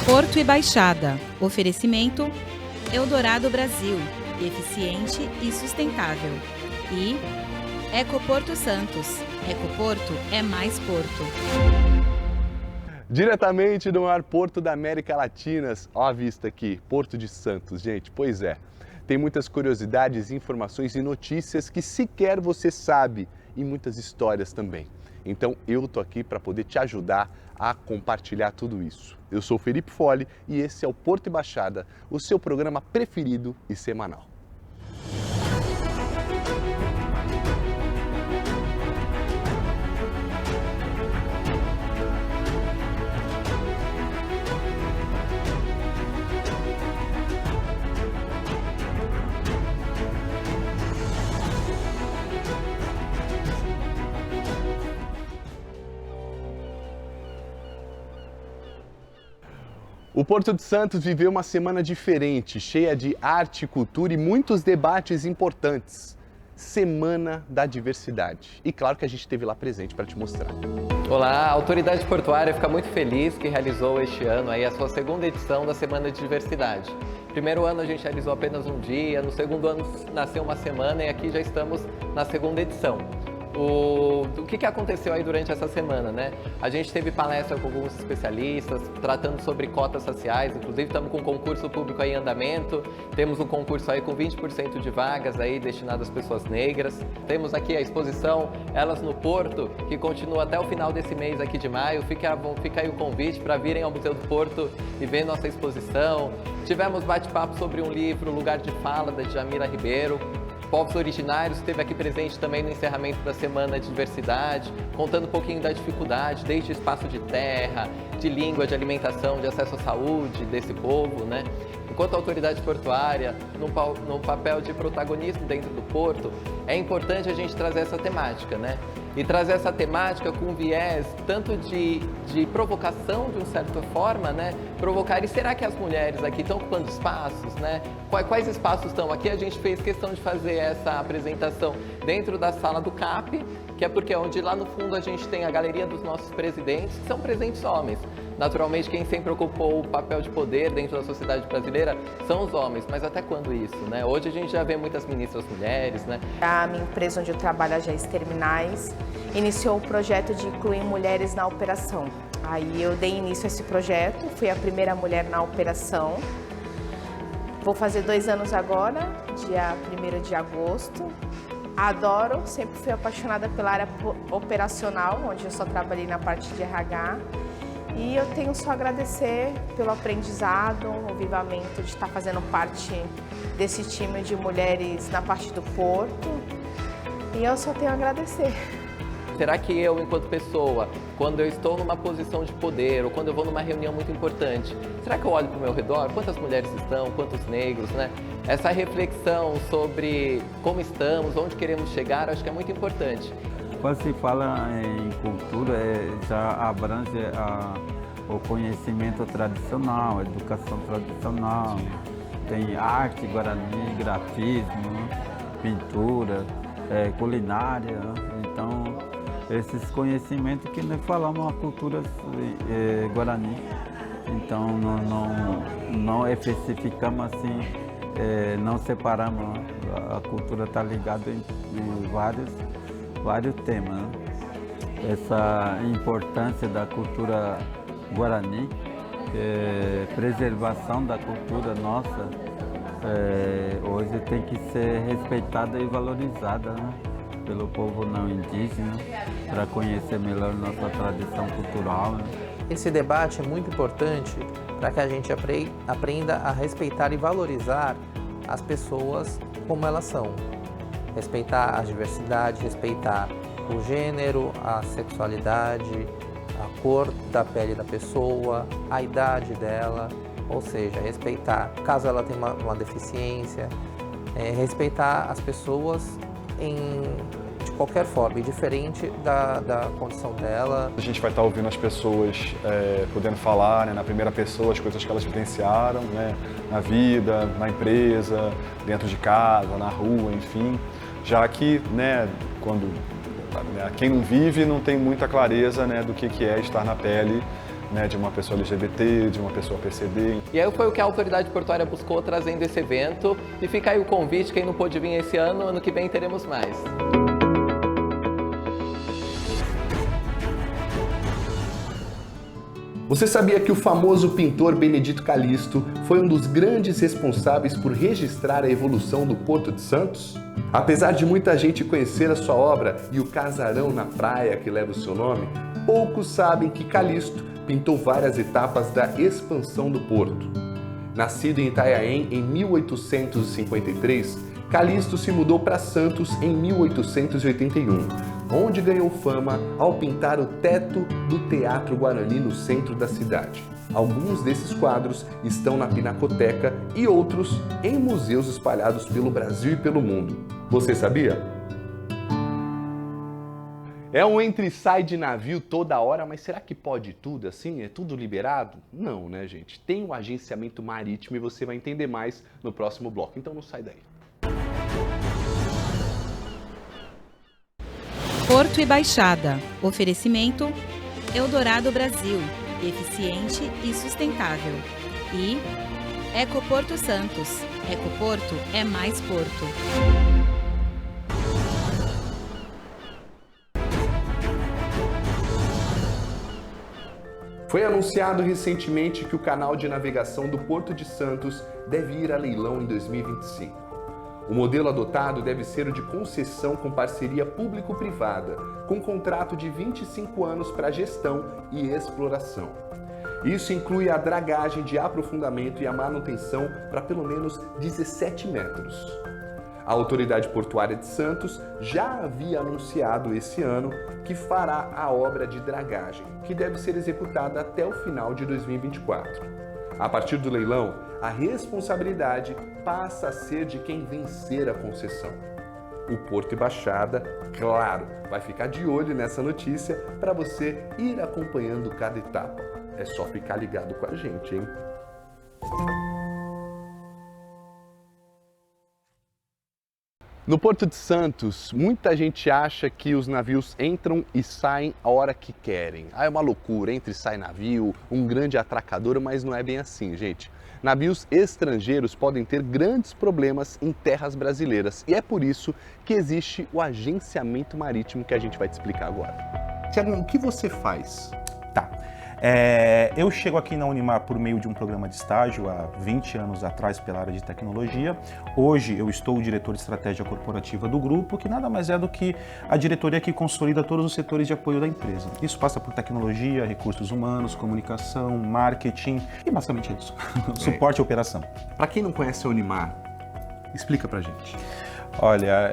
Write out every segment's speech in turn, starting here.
Porto e Baixada. Oferecimento Eldorado Brasil. Eficiente e sustentável. E Ecoporto Santos. Ecoporto é mais Porto. Diretamente do maior porto da América Latina, ó a vista aqui, Porto de Santos, gente, pois é. Tem muitas curiosidades, informações e notícias que sequer você sabe e muitas histórias também. Então eu tô aqui para poder te ajudar a compartilhar tudo isso. Eu sou o Felipe Fole e esse é o Porto e Baixada, o seu programa preferido e semanal. O Porto de Santos viveu uma semana diferente, cheia de arte, cultura e muitos debates importantes. Semana da Diversidade. E claro que a gente esteve lá presente para te mostrar. Olá, a Autoridade Portuária fica muito feliz que realizou este ano aí a sua segunda edição da Semana de Diversidade. Primeiro ano a gente realizou apenas um dia, no segundo ano nasceu uma semana e aqui já estamos na segunda edição. O que aconteceu aí durante essa semana, né? A gente teve palestra com alguns especialistas, tratando sobre cotas raciais, inclusive estamos com um concurso público aí em andamento, temos um concurso aí com 20% de vagas aí destinadas às pessoas negras, temos aqui a exposição Elas no Porto, que continua até o final desse mês aqui de maio, fica aí o convite para virem ao Museu do Porto e ver nossa exposição. Tivemos bate-papo sobre um livro, Lugar de Fala, da Djamila Ribeiro. Povos originários esteve aqui presente também no encerramento da Semana de Diversidade, contando um pouquinho da dificuldade, desde espaço de terra, de língua, de alimentação, de acesso à saúde desse povo, né? Enquanto a autoridade portuária, no papel de protagonismo dentro do porto, é importante a gente trazer essa temática, né? E trazer essa temática com viés tanto de provocação, de uma certa forma, né? Provocar, e será que as mulheres aqui estão ocupando espaços, né? Quais espaços estão? Aqui a gente fez questão de fazer essa apresentação dentro da sala do CAP, que é porque é onde lá no fundo a gente tem a galeria dos nossos presidentes, que são presentes homens. Naturalmente, quem sempre ocupou o papel de poder dentro da sociedade brasileira são os homens, mas até quando isso, né? Hoje a gente já vê muitas ministras mulheres, né? A minha empresa onde eu trabalho, a Agência Terminais, iniciou o projeto de incluir mulheres na operação. Aí eu dei início a esse projeto, fui a primeira mulher na operação. Vou fazer 2 anos agora, dia 1º de agosto. Adoro, sempre fui apaixonada pela área operacional, onde eu só trabalhei na parte de RH. E eu tenho só a agradecer pelo aprendizado, o vivamento de estar fazendo parte desse time de mulheres na parte do porto. E eu só tenho a agradecer. Será que eu, enquanto pessoa, quando eu estou numa posição de poder ou quando eu vou numa reunião muito importante, será que eu olho para o meu redor? Quantas mulheres estão? Quantos negros, né? Essa reflexão sobre como estamos, onde queremos chegar, acho que é muito importante. Quando se fala em cultura, já abrange o conhecimento tradicional, a educação tradicional, tem arte, guarani, grafismo, pintura, culinária. Então, esses conhecimentos que nós falamos a cultura guarani. Então, não especificamos assim, não separamos, a cultura está ligada em vários temas, né? Essa importância da cultura guarani, preservação da cultura nossa, hoje tem que ser respeitada e valorizada, né? Pelo povo não indígena, para conhecer melhor nossa tradição cultural, né? Esse debate é muito importante para que a gente aprenda a respeitar e valorizar as pessoas como elas são. Respeitar a diversidade, respeitar o gênero, a sexualidade, a cor da pele da pessoa, a idade dela, ou seja, respeitar caso ela tenha uma deficiência, respeitar as pessoas de qualquer forma, indiferente da condição dela. A gente vai estar ouvindo as pessoas podendo falar, né, na primeira pessoa as coisas que elas vivenciaram, né, na vida, na empresa, dentro de casa, na rua, enfim. Já que, né, quem não vive não tem muita clareza, né, do que é estar na pele né, de uma pessoa LGBT, de uma pessoa PCD. E aí foi o que a autoridade portuária buscou trazendo esse evento. E fica aí o convite, quem não pôde vir esse ano que vem teremos mais. Você sabia que o famoso pintor Benedito Calixto foi um dos grandes responsáveis por registrar a evolução do Porto de Santos? Apesar de muita gente conhecer a sua obra e o casarão na praia que leva o seu nome, poucos sabem que Calixto pintou várias etapas da expansão do porto. Nascido em Itanhaém em 1853, Calixto se mudou para Santos em 1881, onde ganhou fama ao pintar o teto do Teatro Guarani no centro da cidade. Alguns desses quadros estão na Pinacoteca e outros em museus espalhados pelo Brasil e pelo mundo. Você sabia? É um entra e sai de navio toda hora, mas será que pode tudo assim? É tudo liberado? Não, né, gente? Tem um agenciamento marítimo e você vai entender mais no próximo bloco, então não sai daí. Porto e Baixada. Oferecimento Eldorado Brasil. Eficiente e sustentável. E Ecoporto Santos. Ecoporto é mais porto. Foi anunciado recentemente que o canal de navegação do Porto de Santos deve ir a leilão em 2025. O modelo adotado deve ser o de concessão com parceria público-privada, com contrato de 25 anos para gestão e exploração. Isso inclui a dragagem de aprofundamento e a manutenção para pelo menos 17 metros. A Autoridade Portuária de Santos já havia anunciado esse ano que fará a obra de dragagem, que deve ser executada até o final de 2024. A partir do leilão, a responsabilidade passa a ser de quem vencer a concessão. O Porto e Baixada, claro, vai ficar de olho nessa notícia para você ir acompanhando cada etapa. É só ficar ligado com a gente, hein? No Porto de Santos, muita gente acha que os navios entram e saem a hora que querem. É uma loucura, entra e sai navio, um grande atracador, mas não é bem assim, gente. Navios estrangeiros podem ter grandes problemas em terras brasileiras e é por isso que existe o agenciamento marítimo que a gente vai te explicar agora. Tiago, o que você faz? Tá. Eu chego aqui na Unimar por meio de um programa de estágio há 20 anos atrás pela área de tecnologia. Hoje eu estou o diretor de estratégia corporativa do grupo, que nada mais é do que a diretoria que consolida todos os setores de apoio da empresa. Isso passa por tecnologia, recursos humanos, comunicação, marketing e basicamente isso. Suporte e operação. Para quem não conhece a Unimar, explica pra gente. Olha,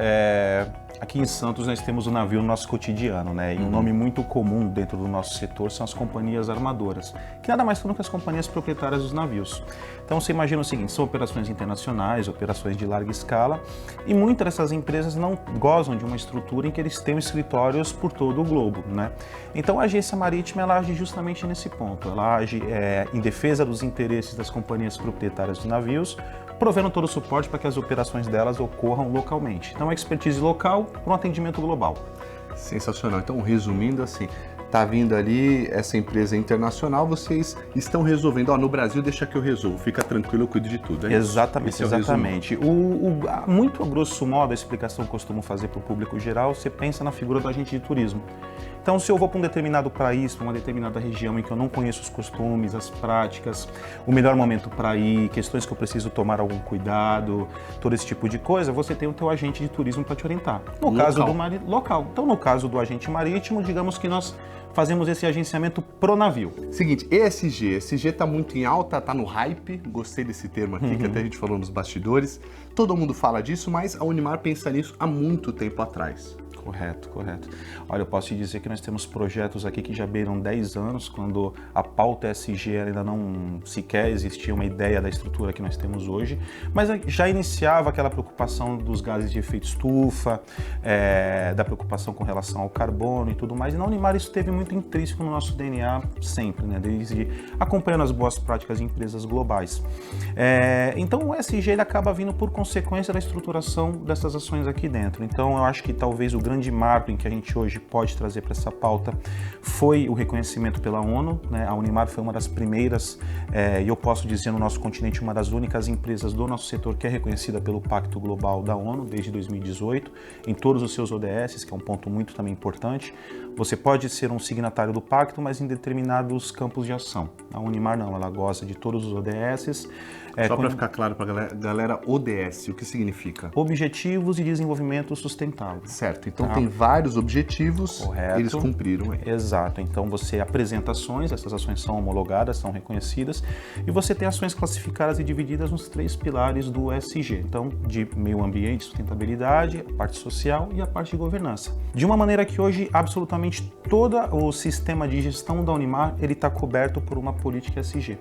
aqui em Santos nós temos o navio no nosso cotidiano, né? E um nome muito comum dentro do nosso setor são as companhias armadoras, que nada mais são do que as companhias proprietárias dos navios. Então você imagina o seguinte, são operações internacionais, operações de larga escala, e muitas dessas empresas não gozam de uma estrutura em que eles tenham escritórios por todo o globo, né? Então a agência marítima ela age justamente nesse ponto, ela age em defesa dos interesses das companhias proprietárias dos navios, provendo todo o suporte para que as operações delas ocorram localmente. Então, expertise local para um atendimento global. Sensacional. Então, resumindo assim, tá vindo ali essa empresa internacional, vocês estão resolvendo. No Brasil, deixa que eu resolvo, fica tranquilo, eu cuido de tudo. É exatamente, exatamente. Muito a grosso modo, a explicação que eu costumo fazer para o público geral, você pensa na figura do agente de turismo. Então, se eu vou para um determinado país, para uma determinada região em que eu não conheço os costumes, as práticas, o melhor momento para ir, questões que eu preciso tomar algum cuidado, todo esse tipo de coisa, você tem o teu agente de turismo para te orientar. No caso do local. Então, no caso do agente marítimo, digamos que nós fazemos esse agenciamento pro navio. Seguinte, ESG está muito em alta, tá no hype, gostei desse termo aqui, que até a gente falou nos bastidores. Todo mundo fala disso, mas a Unimar pensa nisso há muito tempo atrás. Correto, correto. Olha, eu posso te dizer que nós temos projetos aqui que já beiram 10 anos, quando a pauta ESG ainda não sequer existia uma ideia da estrutura que nós temos hoje, mas já iniciava aquela preocupação dos gases de efeito estufa, da preocupação com relação ao carbono e tudo mais. E na Unimar isso esteve muito intrínseco no nosso DNA sempre, né? Desde acompanhando as boas práticas de empresas globais. Então o ESG ele acaba vindo por consequência da estruturação dessas ações aqui dentro. Então eu acho que talvez o grande marco em que a gente hoje pode trazer para essa pauta foi o reconhecimento pela ONU, né? A Unimar foi uma das primeiras, e eu posso dizer no nosso continente, uma das únicas empresas do nosso setor que é reconhecida pelo Pacto Global da ONU desde 2018, em todos os seus ODS, que é um ponto muito também importante. Você pode ser um signatário do pacto, mas em determinados campos de ação. A Unimar não, ela goza de todos os ODS. Só para ficar claro para a galera, ODS, o que significa? Objetivos de Desenvolvimento Sustentável. Certo, então tem vários objetivos, correto. Eles cumpriram. Exato, então você apresenta ações, essas ações são homologadas, são reconhecidas, e você tem ações classificadas e divididas nos 3 pilares do ESG, então de meio ambiente, sustentabilidade, a parte social e a parte de governança. De uma maneira que hoje absolutamente todo o sistema de gestão da Unimar ele está coberto por uma política ESG.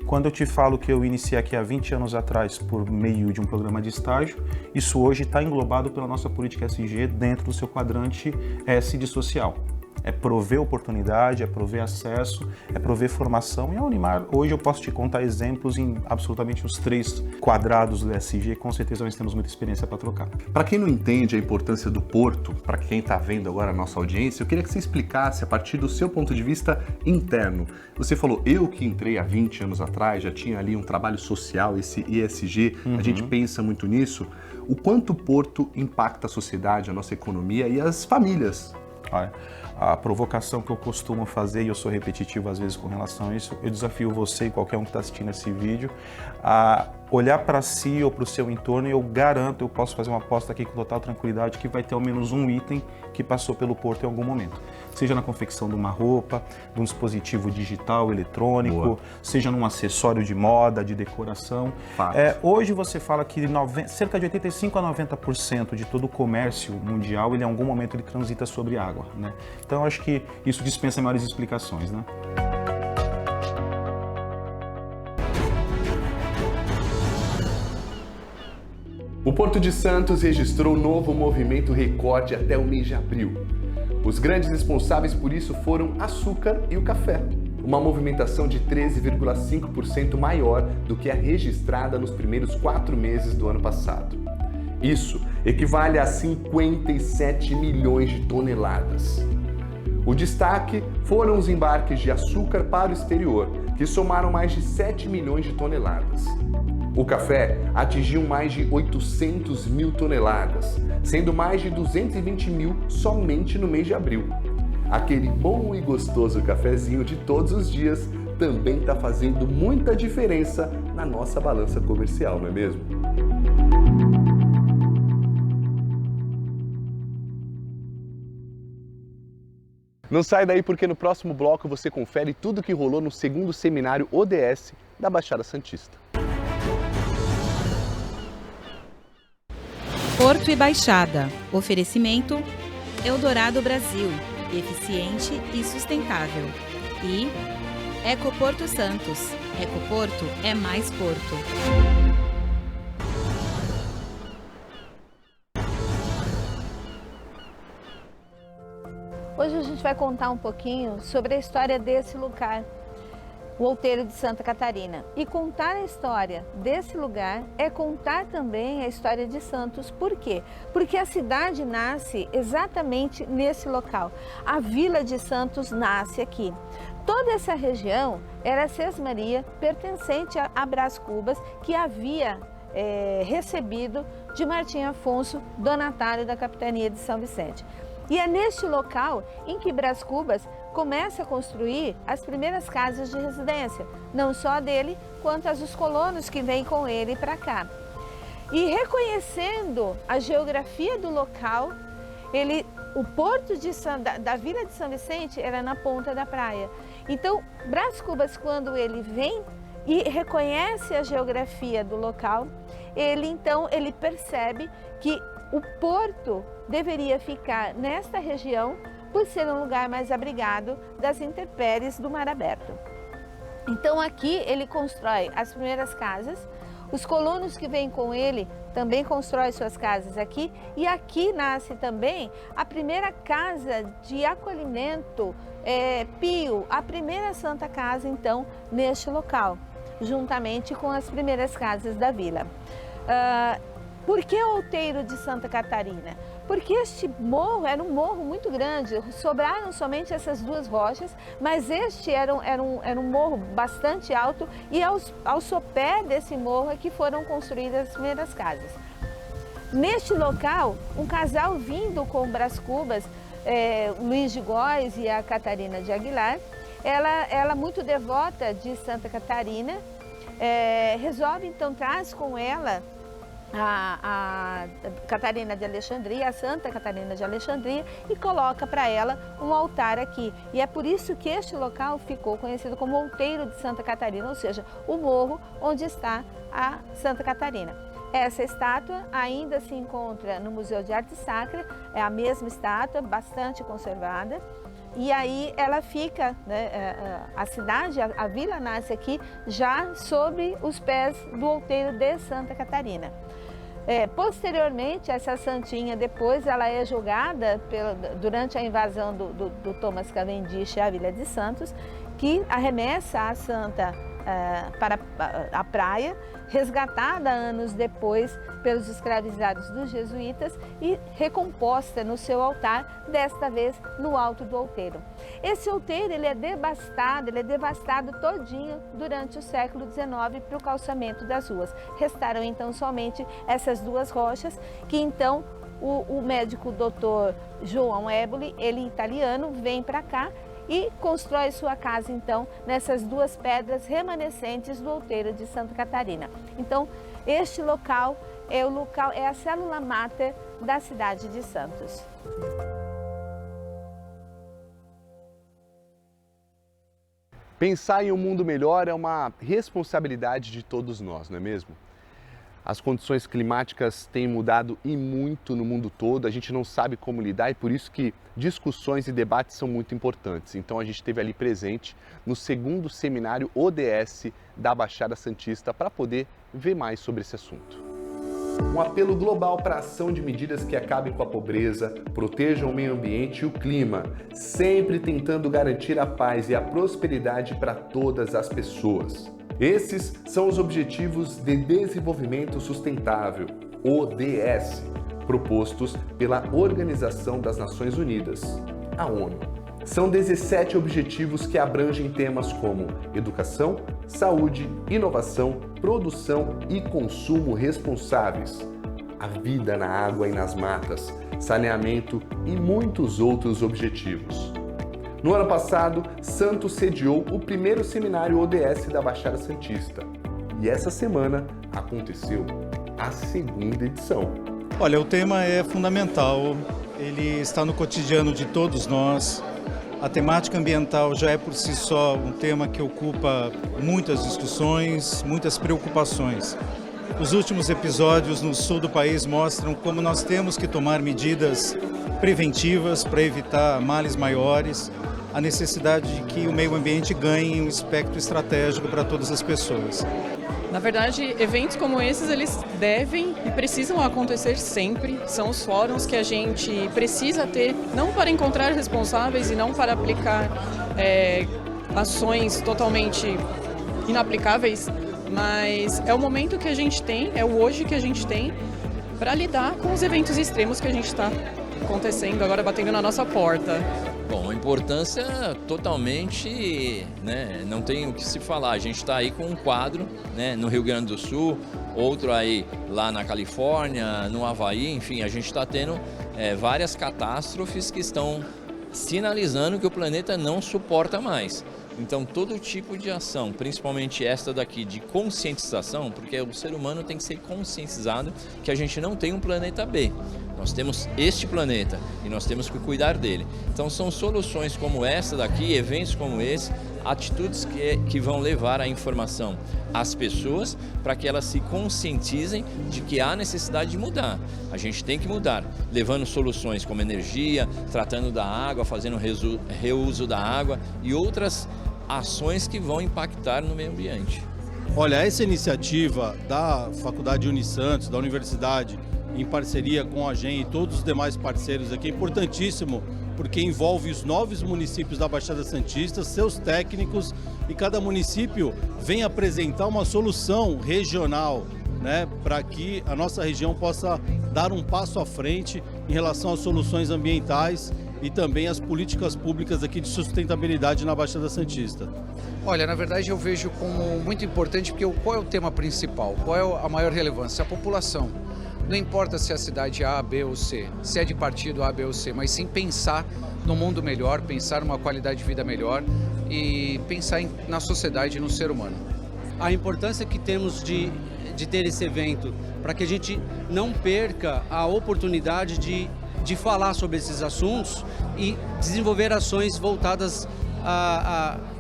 Quando eu te falo que eu iniciei aqui há 20 anos atrás por meio de um programa de estágio, isso hoje está englobado pela nossa política ESG dentro do seu quadrante S de social. É prover oportunidade, é prover acesso, é prover formação. E a Unimar, hoje eu posso te contar exemplos em absolutamente os 3 quadrados do ESG, com certeza nós temos muita experiência para trocar. Para quem não entende a importância do porto, para quem está vendo agora a nossa audiência, eu queria que você explicasse a partir do seu ponto de vista interno. Você falou, eu que entrei há 20 anos atrás, já tinha ali um trabalho social, esse ESG, a gente pensa muito nisso. O quanto o porto impacta a sociedade, a nossa economia e as famílias? Olha, a provocação que eu costumo fazer, e eu sou repetitivo às vezes com relação a isso, eu desafio você e qualquer um que está assistindo esse vídeo a olhar para si ou para o seu entorno e eu garanto, eu posso fazer uma aposta aqui com total tranquilidade que vai ter ao menos um item que passou pelo porto em algum momento. Seja na confecção de uma roupa, de um dispositivo digital, eletrônico, Boa. Seja num acessório de moda, de decoração. Hoje você fala que cerca de 85 a 90% de todo o comércio mundial, ele em algum momento ele transita sobre água, né? Então eu acho que isso dispensa maiores explicações, né? O Porto de Santos registrou novo movimento recorde até o mês de abril. Os grandes responsáveis por isso foram açúcar e o café, uma movimentação de 13,5% maior do que a registrada nos primeiros 4 meses do ano passado. Isso equivale a 57 milhões de toneladas. O destaque foram os embarques de açúcar para o exterior, que somaram mais de 7 milhões de toneladas. O café atingiu mais de 800 mil toneladas, sendo mais de 220 mil somente no mês de abril. Aquele bom e gostoso cafezinho de todos os dias também está fazendo muita diferença na nossa balança comercial, não é mesmo? Não sai daí porque no próximo bloco você confere tudo o que rolou no 2º seminário ODS da Baixada Santista. Porto e Baixada. Oferecimento Eldorado Brasil. Eficiente e sustentável. E Ecoporto Santos. Ecoporto é mais porto. Hoje a gente vai contar um pouquinho sobre a história desse lugar, o Outeiro de Santa Catarina. E contar a história desse lugar é contar também a história de Santos. Por quê? Porque a cidade nasce exatamente nesse local. A Vila de Santos nasce aqui. Toda essa região era sesmaria pertencente a Brás Cubas, que havia recebido de Martim Afonso, donatário da capitania de São Vicente. E é neste local em que Brás Cubas começa a construir as primeiras casas de residência, não só a dele, quanto as dos colonos que vêm com ele para cá. E reconhecendo a geografia do local, o porto da Vila de São Vicente era na ponta da praia. Então, Brás Cubas, quando ele vem e reconhece a geografia do local, ele percebe que o porto deveria ficar nesta região por ser um lugar mais abrigado das intempéries do mar aberto. Então aqui ele constrói as primeiras casas, os colonos que vêm com ele também constroem suas casas aqui, e aqui nasce também a primeira casa de acolhimento Pio, a primeira Santa Casa então neste local, juntamente com as primeiras casas da vila. Por que o Outeiro de Santa Catarina? Porque este morro era um morro muito grande, sobraram somente essas duas rochas, mas este era um morro bastante alto e ao sopé desse morro é que foram construídas as primeiras casas. Neste local, um casal vindo com Brás Cubas, Luiz de Góes e a Catarina de Aguilar, ela muito devota de Santa Catarina, resolve então, traz com ela a Catarina de Alexandria, a Santa Catarina de Alexandria, e coloca para ela um altar aqui. E é por isso que este local ficou conhecido como Outeiro de Santa Catarina, ou seja, o morro onde está a Santa Catarina. Essa estátua ainda se encontra no Museu de Arte Sacra, é a mesma estátua, bastante conservada. E aí ela fica, né, a cidade, a vila nasce aqui já sobre os pés do outeiro de Santa Catarina. Posteriormente, essa santinha depois ela é julgada durante a invasão do Thomas Cavendish à Vila de Santos, que arremessa a santa para a praia, resgatada anos depois pelos escravizados dos jesuítas e recomposta no seu altar, desta vez no alto do outeiro. Esse outeiro ele é devastado todinho durante o século XIX para o calçamento das ruas. Restaram então somente essas duas rochas que então o médico doutor João Éboli, ele italiano, vem para cá e constrói sua casa, então, nessas duas pedras remanescentes do outeiro de Santa Catarina. Então, este local é a célula máter da cidade de Santos. Pensar em um mundo melhor é uma responsabilidade de todos nós, não é mesmo? As condições climáticas têm mudado e muito no mundo todo, a gente não sabe como lidar e por isso que discussões e debates são muito importantes. Então a gente esteve ali presente no segundo seminário ODS da Baixada Santista para poder ver mais sobre esse assunto. Um apelo global para a ação de medidas que acabem com a pobreza, protejam o meio ambiente e o clima, sempre tentando garantir a paz e a prosperidade para todas as pessoas. Esses são os Objetivos de Desenvolvimento Sustentável, ODS, propostos pela Organização das Nações Unidas, a ONU. São 17 objetivos que abrangem temas como educação, saúde, inovação, produção e consumo responsáveis, a vida na água e nas matas, saneamento e muitos outros objetivos. No ano passado, Santos sediou o primeiro seminário ODS da Baixada Santista. E essa semana aconteceu a segunda edição. Olha, o tema é fundamental, ele está no cotidiano de todos nós. A temática ambiental já é por si só um tema que ocupa muitas discussões, muitas preocupações. Os últimos episódios no sul do país mostram como nós temos que tomar medidas preventivas para evitar males maiores, a necessidade de que o meio ambiente ganhe um espectro estratégico para todas as pessoas. Na verdade, eventos como esses, eles devem e precisam acontecer sempre. São os fóruns que a gente precisa ter, não para encontrar responsáveis e não para aplicar ações totalmente inaplicáveis, mas é o momento que a gente tem, é o hoje que a gente tem para lidar com os eventos extremos que a gente está acontecendo agora, batendo na nossa porta. Bom, a importância totalmente, né, não tem o que se falar. A gente está aí com um quadro, né, no Rio Grande do Sul, outro aí lá na Califórnia, no Havaí, enfim, a gente está tendo várias catástrofes que estão sinalizando que o planeta não suporta mais. Então, todo tipo de ação, principalmente esta daqui de conscientização, porque o ser humano tem que ser conscientizado que a gente não tem um planeta B. Nós temos este planeta e nós temos que cuidar dele. Então, são soluções como essa daqui, eventos como esse, atitudes que vão levar a informação às pessoas para que elas se conscientizem de que há necessidade de mudar. A gente tem que mudar, levando soluções como energia, tratando da água, fazendo reuso da água e outras ações que vão impactar no meio ambiente. Olha, essa iniciativa da Faculdade Unisantos, da Universidade, em parceria com a GEM e todos os demais parceiros aqui, é importantíssimo, porque envolve os 9 municípios da Baixada Santista, seus técnicos, e cada município vem apresentar uma solução regional, né, para que a nossa região possa dar um passo à frente em relação às soluções ambientais e também às políticas públicas aqui de sustentabilidade na Baixada Santista. Olha, na verdade eu vejo como muito importante, porque qual é o tema principal? Qual é a maior relevância? A população. Não importa se é a cidade A, B ou C, se é de partido A, B ou C, mas sim pensar no mundo melhor, pensar numa qualidade de vida melhor e pensar na sociedade e no ser humano. A importância que temos de ter esse evento, para que a gente não perca a oportunidade de falar sobre esses assuntos e desenvolver ações voltadas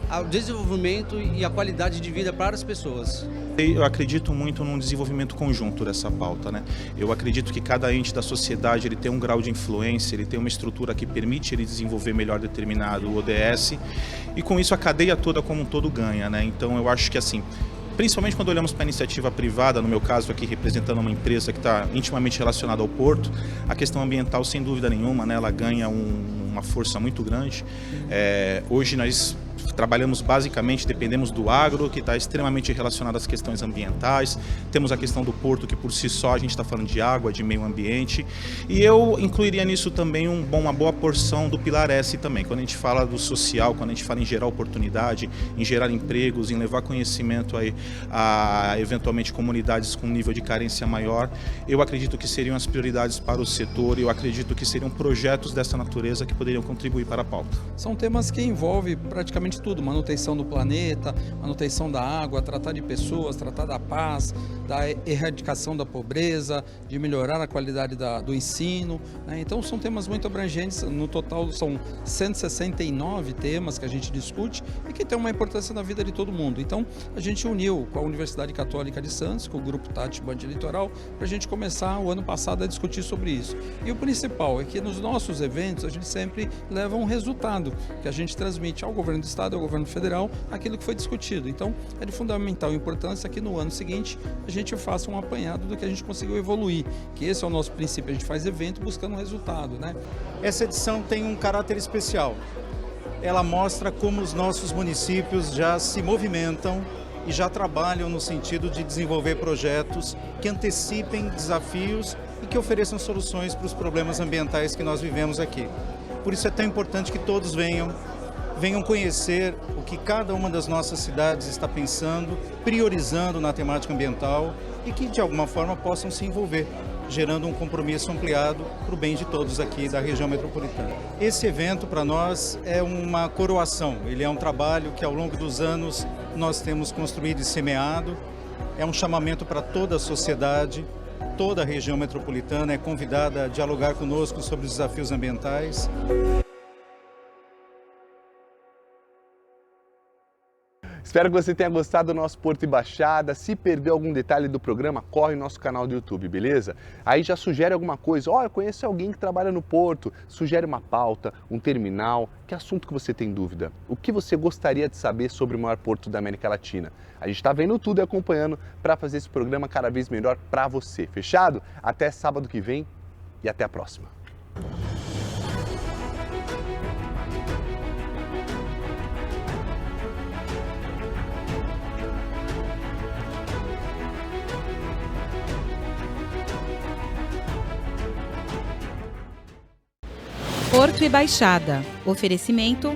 ao desenvolvimento e à qualidade de vida para as pessoas. Eu acredito muito num desenvolvimento conjunto dessa pauta, né? Eu acredito que cada ente da sociedade ele tem um grau de influência, ele tem uma estrutura que permite ele desenvolver melhor determinado ODS e com isso a cadeia toda como um todo ganha, né? Então eu acho que assim, principalmente quando olhamos para a iniciativa privada, no meu caso aqui representando uma empresa que está intimamente relacionada ao porto, a questão ambiental sem dúvida nenhuma, né, ela ganha uma força muito grande. Hoje nós trabalhamos basicamente, dependemos do agro, que está extremamente relacionado às questões ambientais. Temos a questão do porto, que por si só a gente está falando de água, de meio ambiente. E eu incluiria nisso também uma boa porção do Pilar S também. Quando a gente fala do social, quando a gente fala em gerar oportunidade, em gerar empregos, em levar conhecimento aí a eventualmente comunidades com nível de carência maior, eu acredito que seriam as prioridades para o setor e eu acredito que seriam projetos dessa natureza que poderiam contribuir para a pauta. São temas que envolvem praticamente tudo, manutenção do planeta, manutenção da água, tratar de pessoas, tratar da paz, da erradicação da pobreza, de melhorar a qualidade do ensino, né? Então são temas muito abrangentes, no total são 169 temas que a gente discute e que tem uma importância na vida de todo mundo. Então a gente uniu com a Universidade Católica de Santos, com o Grupo Tati Band Litoral, para a gente começar o ano passado a discutir sobre isso. E o principal é que nos nossos eventos a gente sempre leva um resultado que a gente transmite ao governo do estado, ao governo federal, aquilo que foi discutido. Então é de fundamental importância que no ano seguinte a gente faça um apanhado do que a gente conseguiu evoluir, que esse é o nosso princípio, a gente faz evento buscando um resultado, né? Essa edição tem um caráter especial. Ela mostra como os nossos municípios já se movimentam e já trabalham no sentido de desenvolver projetos que antecipem desafios e que ofereçam soluções para os problemas ambientais que nós vivemos aqui. Por isso é tão importante que todos venham conhecer o que cada uma das nossas cidades está pensando, priorizando na temática ambiental e que de alguma forma possam se envolver, gerando um compromisso ampliado para o bem de todos aqui da região metropolitana. Esse evento para nós é uma coroação, ele é um trabalho que ao longo dos anos nós temos construído e semeado, é um chamamento para toda a sociedade, toda a região metropolitana é convidada a dialogar conosco sobre os desafios ambientais. Espero que você tenha gostado do nosso Porto e Baixada. Se perdeu algum detalhe do programa, corre no nosso canal do YouTube, beleza? Aí já sugere alguma coisa. Eu conheço alguém que trabalha no Porto. Sugere uma pauta, um terminal. Que assunto que você tem dúvida? O que você gostaria de saber sobre o maior porto da América Latina? A gente está vendo tudo e acompanhando para fazer esse programa cada vez melhor para você. Fechado? Até sábado que vem e até a próxima. Porto e Baixada. Oferecimento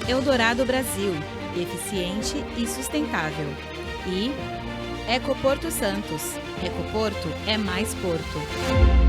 Eldorado Brasil. Eficiente e sustentável. E Ecoporto Santos. Ecoporto é mais porto.